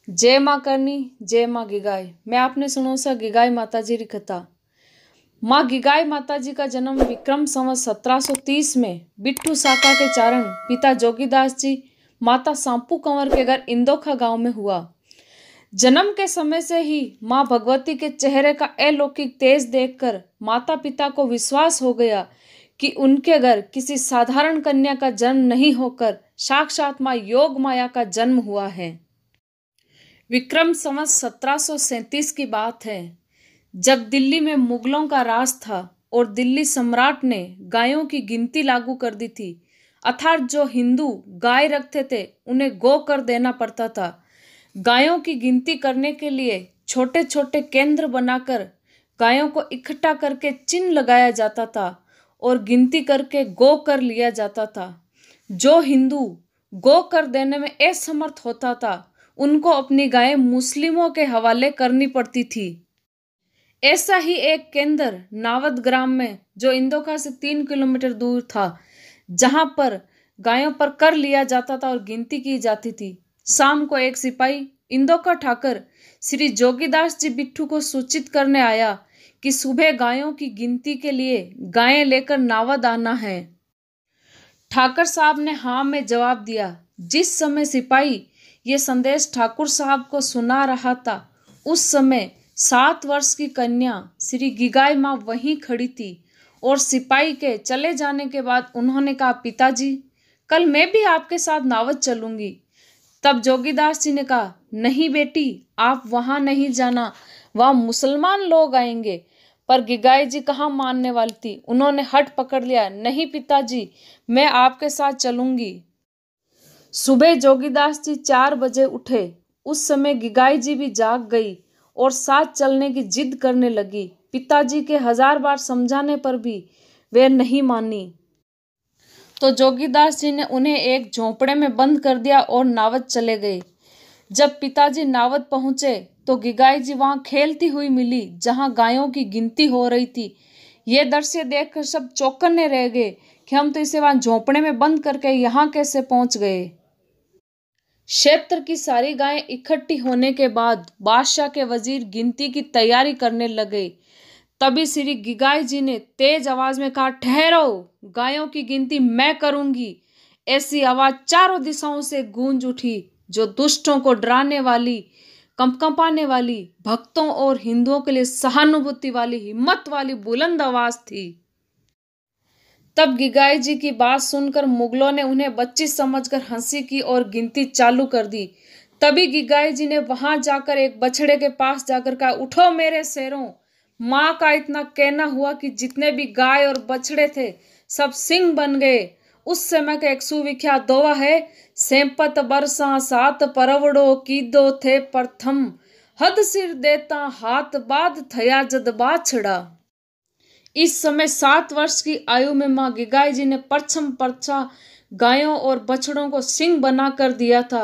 जय माँ करनी जय माँ गिगाई। मैं आपने सुनो सा गिगाई माता जी की कथा। माँ गिगाई माता जी का जन्म विक्रम संवत 1730 में बिट्टू साका के चारण पिता जोगीदास जी माता सांपू कंवर के घर इंदोखा गांव में हुआ। जन्म के समय से ही माँ भगवती के चेहरे का अलौकिक तेज देखकर माता पिता को विश्वास हो गया कि उनके घर किसी साधारण कन्या का जन्म नहीं होकर साक्षात माँ योग माया का जन्म हुआ है। विक्रम संवत 1737 की बात है, जब दिल्ली में मुगलों का राज था और दिल्ली सम्राट ने गायों की गिनती लागू कर दी थी। अर्थात जो हिंदू गाय रखते थे उन्हें गो कर देना पड़ता था। गायों की गिनती करने के लिए छोटे छोटे केंद्र बनाकर गायों को इकट्ठा करके चिन्ह लगाया जाता था और गिनती करके गो कर लिया जाता था। जो हिंदू गो कर देने में असमर्थ होता था उनको अपनी गायें मुस्लिमों के हवाले करनी पड़ती थी। ऐसा ही एक केंद्र नावद ग्राम में, जो इंदोखा से 3 किलोमीटर दूर था, जहां पर गायों पर कर लिया जाता था और गिनती की जाती थी। शाम को एक सिपाही इंदोखा ठाकर श्री जोगीदास जी बिट्टू को सूचित करने आया कि सुबह गायों की गिनती के लिए गायें लेकर नावद आना है। ठाकर साहब ने हाँ में जवाब दिया। जिस समय सिपाही ये संदेश ठाकुर साहब को सुना रहा था, उस समय 7 वर्ष की कन्या श्री गिगाई माँ वहीं खड़ी थी और सिपाही के चले जाने के बाद उन्होंने कहा, पिताजी कल मैं भी आपके साथ नावद चलूंगी। तब जोगीदास जी ने कहा, नहीं बेटी, आप वहां नहीं जाना, वहां मुसलमान लोग आएंगे। पर गिगाई जी कहाँ मानने वाली थी। उन्होंने हट पकड़ लिया, नहीं पिताजी, मैं आपके साथ चलूंगी। सुबह जोगीदास जी 4 बजे उठे। उस समय गिगाई जी भी जाग गई और साथ चलने की जिद करने लगी। पिताजी के 1000 बार समझाने पर भी वे नहीं मानी, तो जोगीदास जी ने उन्हें एक झोंपड़े में बंद कर दिया और नावद चले गए। जब पिताजी नावद पहुंचे तो गिगाई जी वहां खेलती हुई मिली, जहां गायों की गिनती हो रही थी। ये दृश्य देखकर सब चौकन्ने रह गए कि हम तो इसे वहां झोंपड़े में बंद करके यहाँ कैसे पहुंच गए। क्षेत्र की सारी गायें इकट्ठी होने के बाद बादशाह के वजीर गिनती की तैयारी करने लगे। तभी श्री गिगाई जी ने तेज आवाज में कहा, ठहरो, गायों की गिनती मैं करूंगी। ऐसी आवाज चारों दिशाओं से गूंज उठी, जो दुष्टों को डराने वाली, कंपकंपाने वाली, भक्तों और हिंदुओं के लिए सहानुभूति वाली, हिम्मत वाली बुलंद आवाज थी। तब गिगाई जी की बात सुनकर मुगलों ने उन्हें बच्ची समझकर हंसी की और गिनती चालू कर दी। तभी गिगाई जी ने वहां जाकर एक बछड़े के पास जाकर कहा, उठो मेरे शेरों। माँ का इतना कहना हुआ कि जितने भी गाय और बछड़े थे सब सिंह बन गए। उस समय का एक सुविख्यात दोहा है, सेंपत बरसा सात परवड़ो कीदो थे प्रथम, हद सिर देता हाथ बाद थया जद बाछड़ा। इस समय 7 वर्ष की आयु में माँ गिगाई जी ने परछम परछा गायों और बछड़ों को सिंह बना कर दिया था।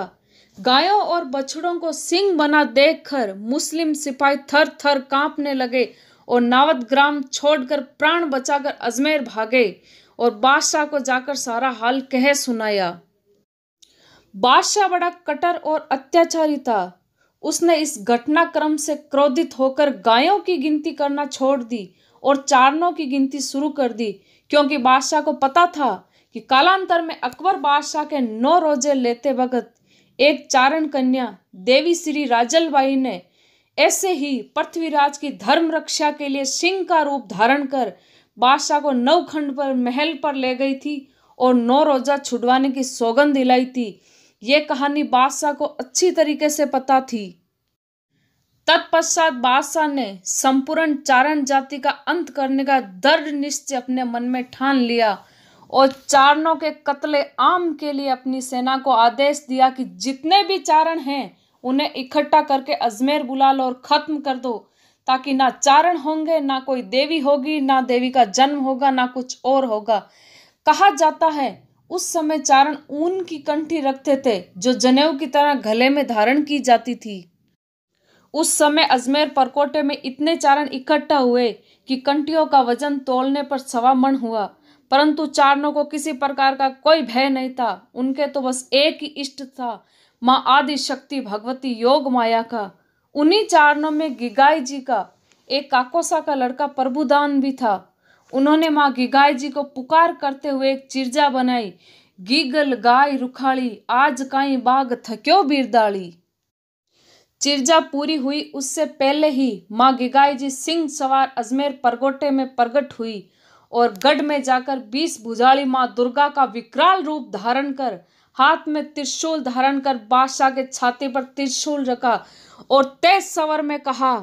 गायों और बछड़ों को सिंह बना देखकर मुस्लिम सिपाही थर थर कांपने लगे और नावद ग्राम छोड़कर प्राण बचाकर अजमेर भागे और बादशाह को जाकर सारा हाल कह सुनाया। बादशाह बड़ा कट्टर और अत्याचारी था। उसने इस घटनाक्रम से क्रोधित होकर गायों की गिनती करना छोड़ दी और चारणों की गिनती शुरू कर दी, क्योंकि बादशाह को पता था कि कालांतर में अकबर बादशाह के 9 रोजे लेते वक्त एक चारण कन्या देवी श्री राजलबाई ने ऐसे ही पृथ्वीराज की धर्म रक्षा के लिए सिंह का रूप धारण कर बादशाह को नवखंड पर महल पर ले गई थी और 9 रोजा छुड़वाने की सौगंध दिलाई थी। ये कहानी बादशाह को अच्छी तरीके से पता थी। तत्पश्चात बादशाह ने संपूर्ण चारण जाति का अंत करने का दृढ़ निश्चय अपने मन में ठान लिया और चारणों के कत्ले आम के लिए अपनी सेना को आदेश दिया कि जितने भी चारण हैं उन्हें इकट्ठा करके अजमेर बुला लो और खत्म कर दो, ताकि ना चारण होंगे, ना कोई देवी होगी, ना देवी का जन्म होगा, ना कुछ और होगा। कहा जाता है उस समय चारण ऊन की कंठी रखते थे, जो जनेऊ की तरह गले में धारण की जाती थी। उस समय अजमेर परकोटे में इतने चारण इकट्ठा हुए कि कंटियों का वजन तोलने पर 1.25 मन हुआ, परंतु चारणों को किसी प्रकार का कोई भय नहीं था। उनके तो बस एक ही इष्ट था, माँ आदि शक्ति भगवती योग माया का। उन्हीं चारणों में गिगाई जी का एक काकोसा का लड़का प्रभुदान भी था। उन्होंने माँ गिगाई जी को पुकार करते हुए एक चिर्जा बनाई, गीगल गाय रुखाड़ी आज काई बाग थक्यो बिरदाड़ी। चिर्जा पूरी हुई उससे पहले ही माँ गिगाई जी सिंह सवार अजमेर परगोटे में प्रकट हुई और गढ़ में जाकर 20 भुजाली माँ दुर्गा का विकराल रूप धारण कर हाथ में त्रिशूल धारण कर बादशाह के छाती पर त्रिशूल रखा और तेज स्वर में कहा,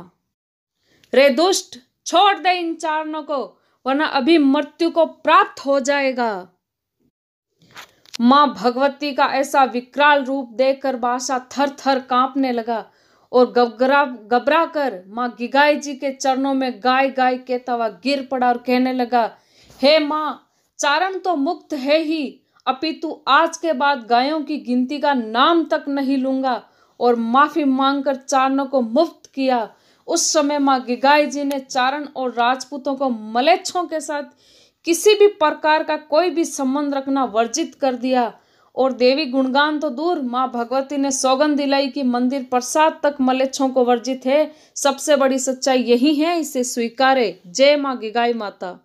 रे दुष्ट, छोड़ दे इन चारणों को, वरना अभी मृत्यु को प्राप्त हो जाएगा। माँ भगवती का ऐसा विकराल रूप देखकर बादशाह थर थर कांपने लगा और घबरा कर माँ गिगाई जी के चरणों में गाय गाय कहता हुआ गिर पड़ा और कहने लगा, हे माँ, चारण तो मुक्त है ही, अपितु आज के बाद गायों की गिनती का नाम तक नहीं लूंगा। और माफी मांगकर चारणों को मुक्त किया। उस समय माँ गिगाई जी ने चारण और राजपूतों को मलेच्छों के साथ किसी भी प्रकार का कोई भी संबंध रखना वर्जित कर दिया और देवी गुणगान तो दूर, माँ भगवती ने सौगंध दिलाई कि मंदिर प्रसाद तक मलेच्छों को वर्जित है। सबसे बड़ी सच्चाई यही है, इसे स्वीकारे। जय माँ गिगाई माता।